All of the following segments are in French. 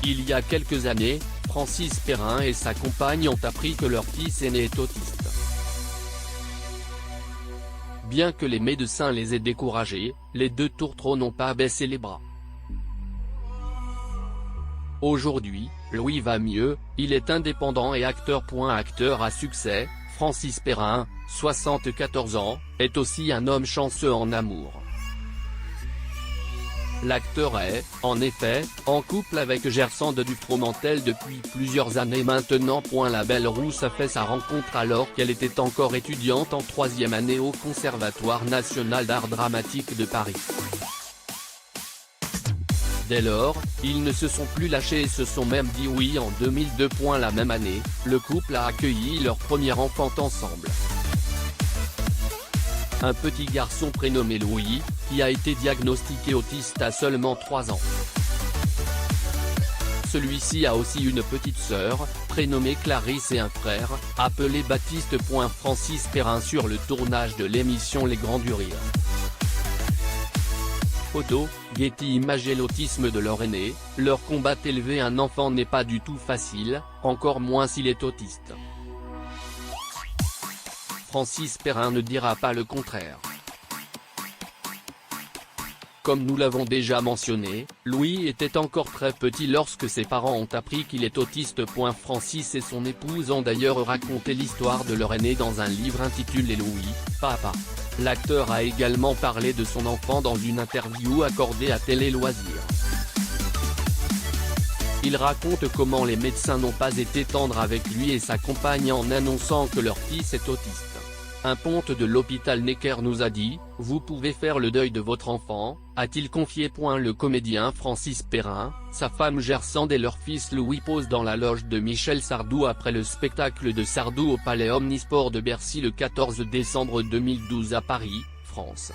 Il y a quelques années, Francis Perrin et sa compagne ont appris que leur fils aîné est autiste. Bien que les médecins les aient découragés, les deux tourtereaux n'ont pas baissé les bras. Aujourd'hui, Louis va mieux, il est indépendant et acteur. Acteur à succès, Francis Perrin, 74 ans, est aussi un homme chanceux en amour. L'acteur est, en effet, en couple avec Gersande du Fromentel depuis plusieurs années maintenant. La belle rousse a fait sa rencontre alors qu'elle était encore étudiante en 3e année au Conservatoire national d'art dramatique de Paris. Dès lors, ils ne se sont plus lâchés et se sont même dit oui en 2002. La même année, le couple a accueilli leur premier enfant ensemble. Un petit garçon prénommé Louis, qui a été diagnostiqué autiste à seulement 3 ans. Celui-ci a aussi une petite sœur, prénommée Clarisse, et un frère, appelé Baptiste. Francis Perrin sur le tournage de l'émission Les Grands du Rire. Photo, Getty Images. L'autisme de leur aîné, leur combat. Élever un enfant n'est pas du tout facile, encore moins s'il est autiste. Francis Perrin ne dira pas le contraire. Comme nous l'avons déjà mentionné, Louis était encore très petit lorsque ses parents ont appris qu'il est autiste. Francis et son épouse ont d'ailleurs raconté l'histoire de leur aîné dans un livre intitulé Louis, Papa. L'acteur a également parlé de son enfant dans une interview accordée à Télé Loisirs. Il raconte comment les médecins n'ont pas été tendres avec lui et sa compagne en annonçant que leur fils est autiste. Un ponte de l'hôpital Necker nous a dit « Vous pouvez faire le deuil de votre enfant », a-t-il confié. Le comédien Francis Perrin, sa femme Gersande et leur fils Louis posent dans la loge de Michel Sardou après le spectacle de Sardou au Palais Omnisport de Bercy le 14 décembre 2012 à Paris, France.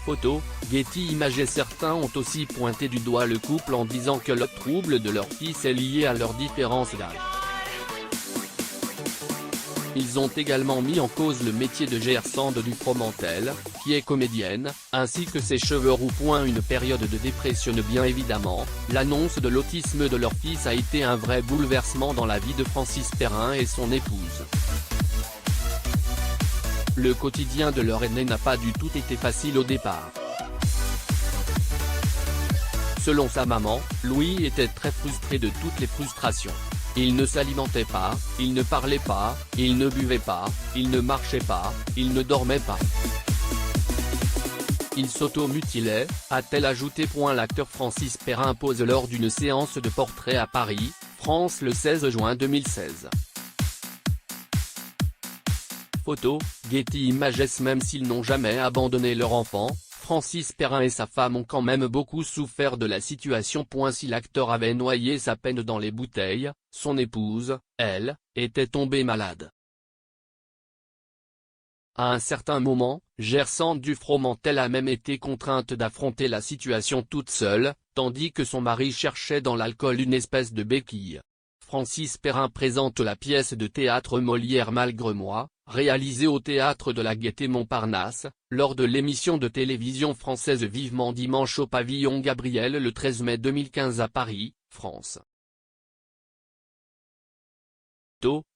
Photo, Getty Images. Certains ont aussi pointé du doigt le couple en disant que le trouble de leur fils est lié à leur différence d'âge. Ils ont également mis en cause le métier de Gersande du Fromentel, qui est comédienne, ainsi que ses cheveux roux. Une période de dépression. Bien évidemment, l'annonce de l'autisme de leur fils a été un vrai bouleversement dans la vie de Francis Perrin et son épouse. Le quotidien de leur aîné n'a pas du tout été facile au départ. Selon sa maman, Louis était très frustré de toutes les frustrations. Il ne s'alimentait pas, il ne parlait pas, il ne buvait pas, il ne marchait pas, il ne dormait pas. Il s'auto-mutilait, a-t-elle ajouté. L'acteur Francis Perrin pose lors d'une séance de portrait à Paris, France le 16 juin 2016. Photo, Getty Images. Même s'ils n'ont jamais abandonné leur enfant, Francis Perrin et sa femme ont quand même beaucoup souffert de la situation. Si l'acteur avait noyé sa peine dans les bouteilles, son épouse, elle, était tombée malade. À un certain moment, Gersande du Fromentel a même été contrainte d'affronter la situation toute seule, tandis que son mari cherchait dans l'alcool une espèce de béquille. Francis Perrin présente la pièce de théâtre Molière Malgré moi, réalisée au théâtre de la Gaîté Montparnasse, lors de l'émission de télévision française Vivement Dimanche au pavillon Gabriel le 13 mai 2015 à Paris, France.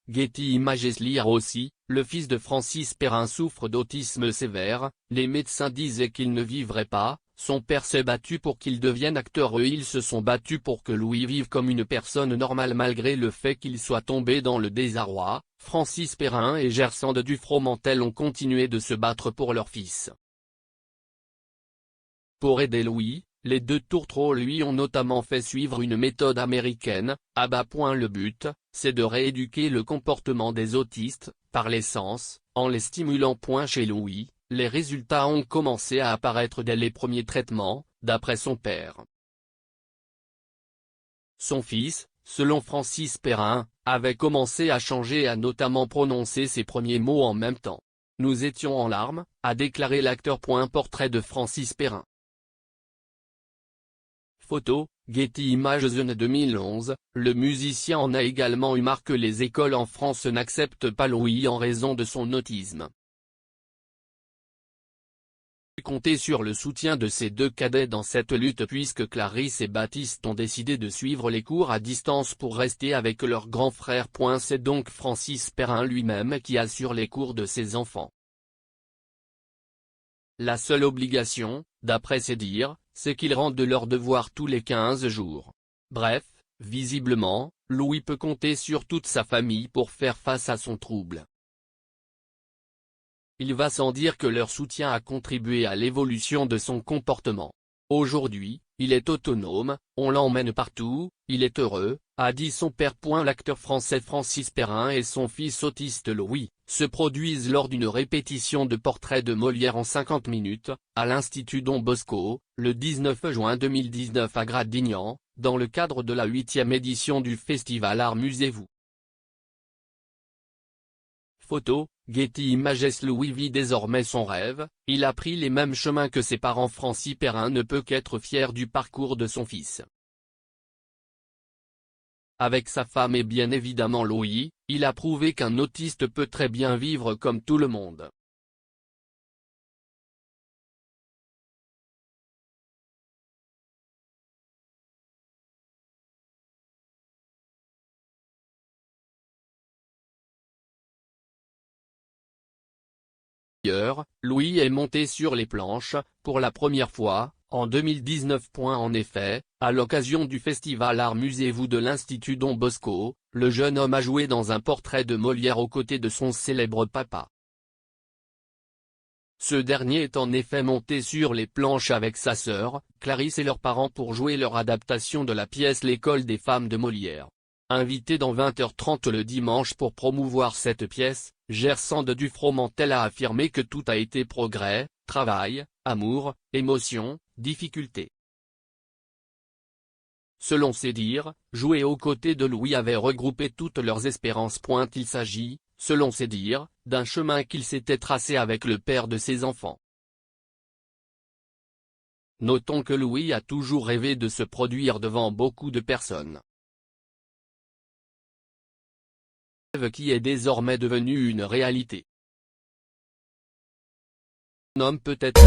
Getty Images. Lire aussi, le fils de Francis Perrin souffre d'autisme sévère, les médecins disaient qu'il ne vivrait pas, son père s'est battu pour qu'il devienne acteur. Ils se sont battus pour que Louis vive comme une personne normale malgré le fait qu'il soit tombé dans le désarroi. Francis Perrin et Gersande du Fromentel ont continué de se battre pour leur fils. Pour aider Louis, les deux tourtereaux lui ont notamment fait suivre une méthode américaine, ABA. Le but, c'est de rééduquer le comportement des autistes, par les sens, en les stimulant. Chez Louis, les résultats ont commencé à apparaître dès les premiers traitements, d'après son père. Son fils, selon Francis Perrin, avait commencé à changer et à notamment prononcer ses premiers mots en même temps. Nous étions en larmes, a déclaré l'acteur. Portrait de Francis Perrin. Photo, Getty Images. En 2011, le musicien en a également eu marre que les écoles en France n'acceptent pas Louis en raison de son autisme. compter sur le soutien de ses deux cadets dans cette lutte puisque Clarisse et Baptiste ont décidé de suivre les cours à distance pour rester avec leur grand frère. C'est donc Francis Perrin lui-même qui assure les cours de ses enfants. La seule obligation, d'après ses dires, c'est qu'ils rendent leurs devoirs tous les 15 jours. Bref, visiblement, Louis peut compter sur toute sa famille pour faire face à son trouble. Il va sans dire que leur soutien a contribué à l'évolution de son comportement. Aujourd'hui, il est autonome, on l'emmène partout, il est heureux, a dit son père. L'acteur français Francis Perrin et son fils autiste Louis se produisent lors d'une répétition de Portrait de Molière en 50 minutes, à l'Institut Don Bosco, le 19 juin 2019 à Gradignan, dans le cadre de la 8e édition du festival Art Musez-vous. Photo, Getty Images. Louis vit désormais son rêve, il a pris les mêmes chemins que ses parents. Francis Perrin ne peut qu'être fier du parcours de son fils. Avec sa femme et bien évidemment Louis, il a prouvé qu'un autiste peut très bien vivre comme tout le monde. D'ailleurs, Louis est monté sur les planches, pour la première fois, en 2019. En effet, à l'occasion du festival Art Musez-vous de l'Institut Don Bosco, le jeune homme a joué dans un Portrait de Molière aux côtés de son célèbre papa. Ce dernier est en effet monté sur les planches avec sa sœur, Clarisse et leurs parents pour jouer leur adaptation de la pièce L'école des femmes de Molière. Invité dans 20h30 le dimanche pour promouvoir cette pièce, Gersande Dufromentel a affirmé que tout a été progrès, travail, amour, émotion, difficulté. Selon ses dires, jouer aux côtés de Louis avait regroupé toutes leurs espérances. Il s'agit, selon ses dires, d'un chemin qu'il s'était tracé avec le père de ses enfants. Notons que Louis a toujours rêvé de se produire devant beaucoup de personnes. Qui est désormais devenu une réalité. Un homme peut être